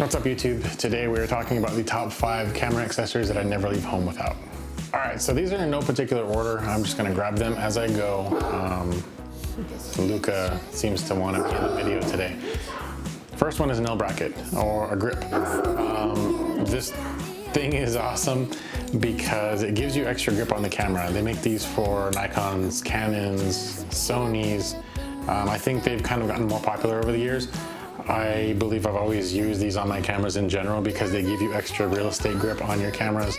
What's up YouTube? Today we are talking about the top 5 camera accessories that I never leave home without. Alright, so these are in no particular order. I'm just going to grab them as I go. Luca seems to want to be in the video today. First one is an L bracket or a grip. This thing is awesome because it gives you extra grip on the camera. They make these for Nikons, Canons, Sonys. I think they've kind of gotten more popular over the years. I believe I've always used these on my cameras in general because they give you extra real estate grip on your cameras.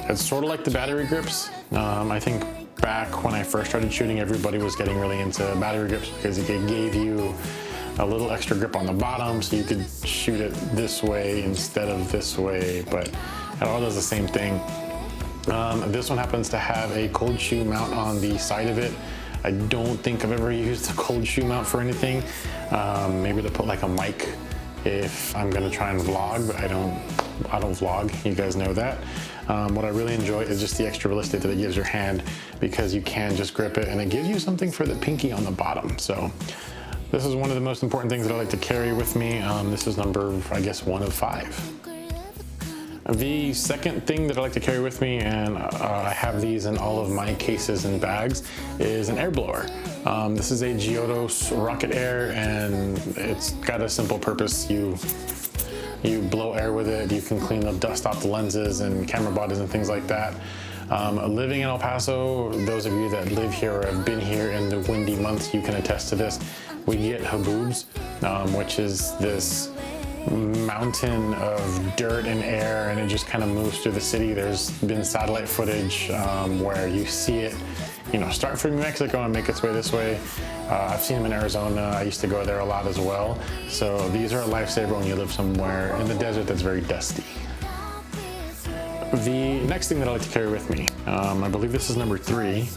It's sort of like the battery grips. I think back when I first started shooting, everybody was getting really into battery grips because it gave you a little extra grip on the bottom so you could shoot it this way instead of this way, but it all does the same thing. This one happens to have a cold shoe mount on the side of it. I don't think I've ever used a cold shoe mount for anything. Maybe to put like a mic if I'm gonna try and vlog, but I don't vlog, you guys know that. What I really enjoy is just the extra real estate that it gives your hand because you can just grip it and it gives you something for the pinky on the bottom. So this is one of the most important things that I like to carry with me. This is number, I guess, 1 of 5. The second thing that I like to carry with me, and I have these in all of my cases and bags, is an air blower. This is a Giodos Rocket Air, and it's got a simple purpose. You blow air with it, you can clean the dust off the lenses and camera bodies and things like that. Living in El Paso, those of you that live here or have been here in the windy months, you can attest to this. We get haboobs, which is this mountain of dirt and air, and it just kind of moves through the city. There's been satellite footage where you see it, start from New Mexico and make its way this way. I've seen them in Arizona. I used to go there a lot as well. So these are a lifesaver when you live somewhere in the desert that's very dusty. The next thing that I like to carry with me, I believe this is number 3,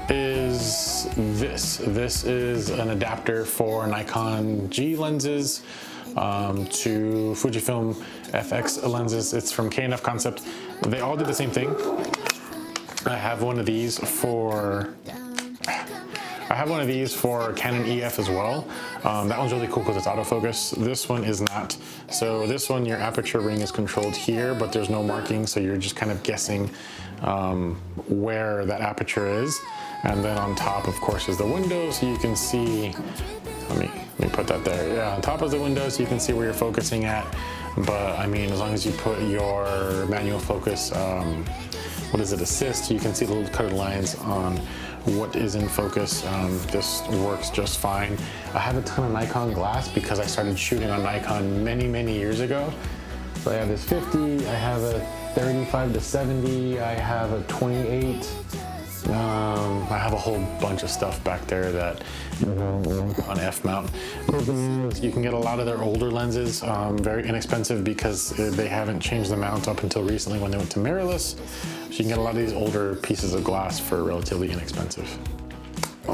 is this. This is an adapter for Nikon G lenses to Fujifilm FX lenses. It's from K&F Concept. They all do the same thing. I have one of these for Canon EF as well. That one's really cool because it's autofocus. This one is not. So this one, your aperture ring is controlled here, but there's no marking, so you're just kind of guessing where that aperture is. And then on top, of course, is the window, so you can see. Let me put that there. Yeah, on top of the window, so you can see where you're focusing at. But I mean, as long as you put your manual focus, assist, you can see the little colored lines on what is in focus. This works just fine. I have a ton of Nikon glass because I started shooting on Nikon many years ago. So I have this 50, I have a 35 to 70, I have a 28. I have a whole bunch of stuff back there that on F mount. You can get a lot of their older lenses, very inexpensive because they haven't changed the mount up until recently when they went to mirrorless. So you can get a lot of these older pieces of glass for relatively inexpensive.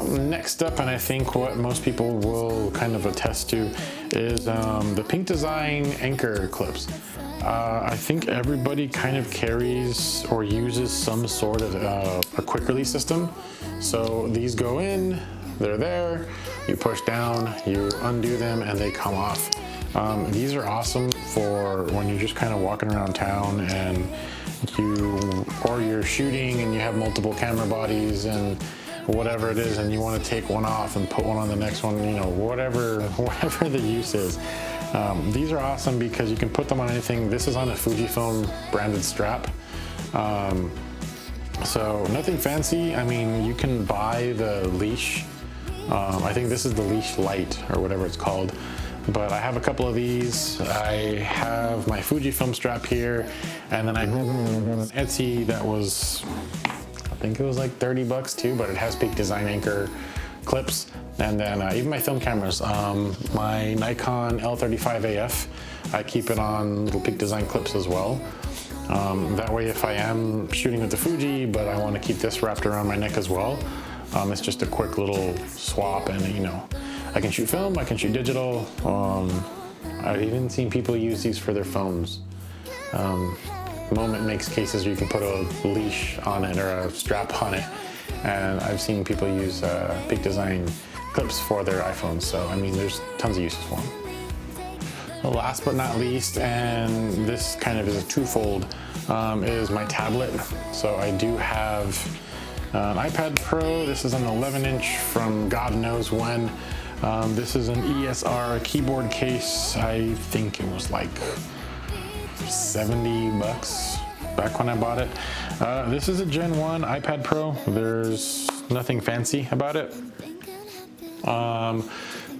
Next up, and I think what most people will kind of attest to, is the Pink Design anchor clips. I think everybody kind of carries or uses some sort of a quick release system. So these go in, they're there, you push down, you undo them, and they come off. These are awesome for when you're just kind of walking around town and you're shooting and you have multiple camera bodies and whatever it is, and you want to take one off and put one on the next one, whatever the use is. These are awesome because you can put them on anything. This is on a Fujifilm branded strap. So nothing fancy. I mean, you can buy the leash. I think this is the leash light or whatever it's called. But I have a couple of these. I have my Fujifilm strap here, and then I have an Etsy that was, I think it was like 30 bucks too, but it has Peak Design anchor clips. And then even my film cameras, my Nikon L35 AF, I keep it on little Peak Design clips as well. That way if I am shooting with the Fuji, but I want to keep this wrapped around my neck as well, it's just a quick little swap, and I can shoot film, I can shoot digital. I've even seen people use these for their phones. Moment makes cases where you can put a leash on it or a strap on it, and I've seen people use Peak Design clips for their iPhones. So I mean, there's tons of uses for them. Last but not least, and this kind of is a twofold, is my tablet. So I do have an iPad Pro. This is an 11-inch from God knows when. This is an ESR keyboard case. I think it was like $70 back when I bought it. This is a Gen 1 iPad Pro. There's nothing fancy about it.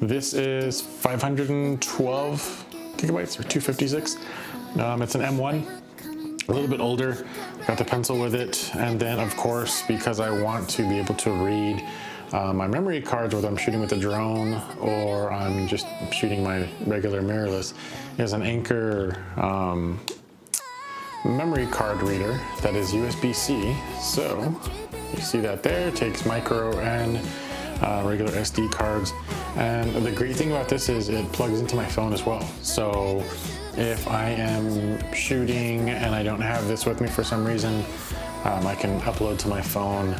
This is 512 gigabytes or 256. It's an M1, a little bit older. Got the pencil with it, and then of course, because I want to be able to read my memory cards, whether I'm shooting with a drone or I'm just shooting my regular mirrorless, is an Anker memory card reader that is USB-C. So you see that there, it takes micro and regular SD cards. And the great thing about this is it plugs into my phone as well. So if I am shooting and I don't have this with me for some reason, I can upload to my phone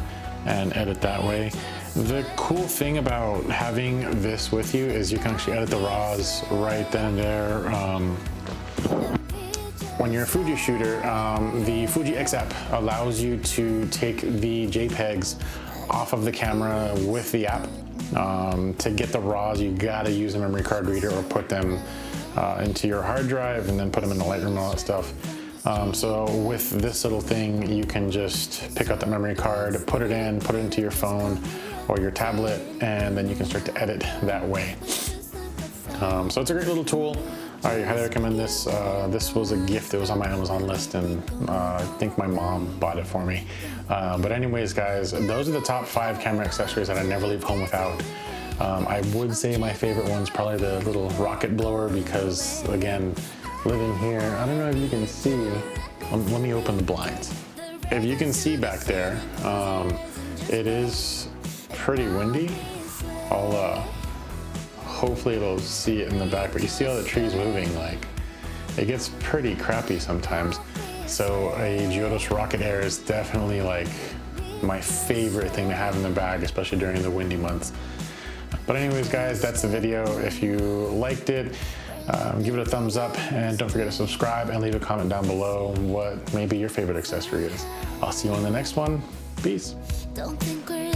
and edit that way. The cool thing about having this with you is you can actually edit the RAWs right then and there. When you're a Fuji shooter, the Fuji X app allows you to take the JPEGs off of the camera with the app. To get the RAWs, you gotta use a memory card reader or put them into your hard drive and then put them in the Lightroom and all that stuff. So with this little thing, you can just pick out the memory card, put it into your phone or your tablet, and then you can start to edit that way. So it's a great little tool. I highly recommend this. This was a gift that was on my Amazon list, and I think my mom bought it for me. But anyways, guys, those are the top 5 camera accessories that I never leave home without. I would say my favorite one's probably the little rocket blower, because again, living here, I don't know if you can see. Let me open the blinds. If you can see back there, it is pretty windy. Hopefully it'll see it in the back, but you see all the trees moving, like, it gets pretty crappy sometimes. So a Geodos Rocket Air is definitely like my favorite thing to have in the bag, especially during the windy months. But anyways, guys, that's the video. If you liked it, give it a thumbs up, and don't forget to subscribe and leave a comment down below what maybe your favorite accessory is. I'll see you on the next one. Peace. Don't think we're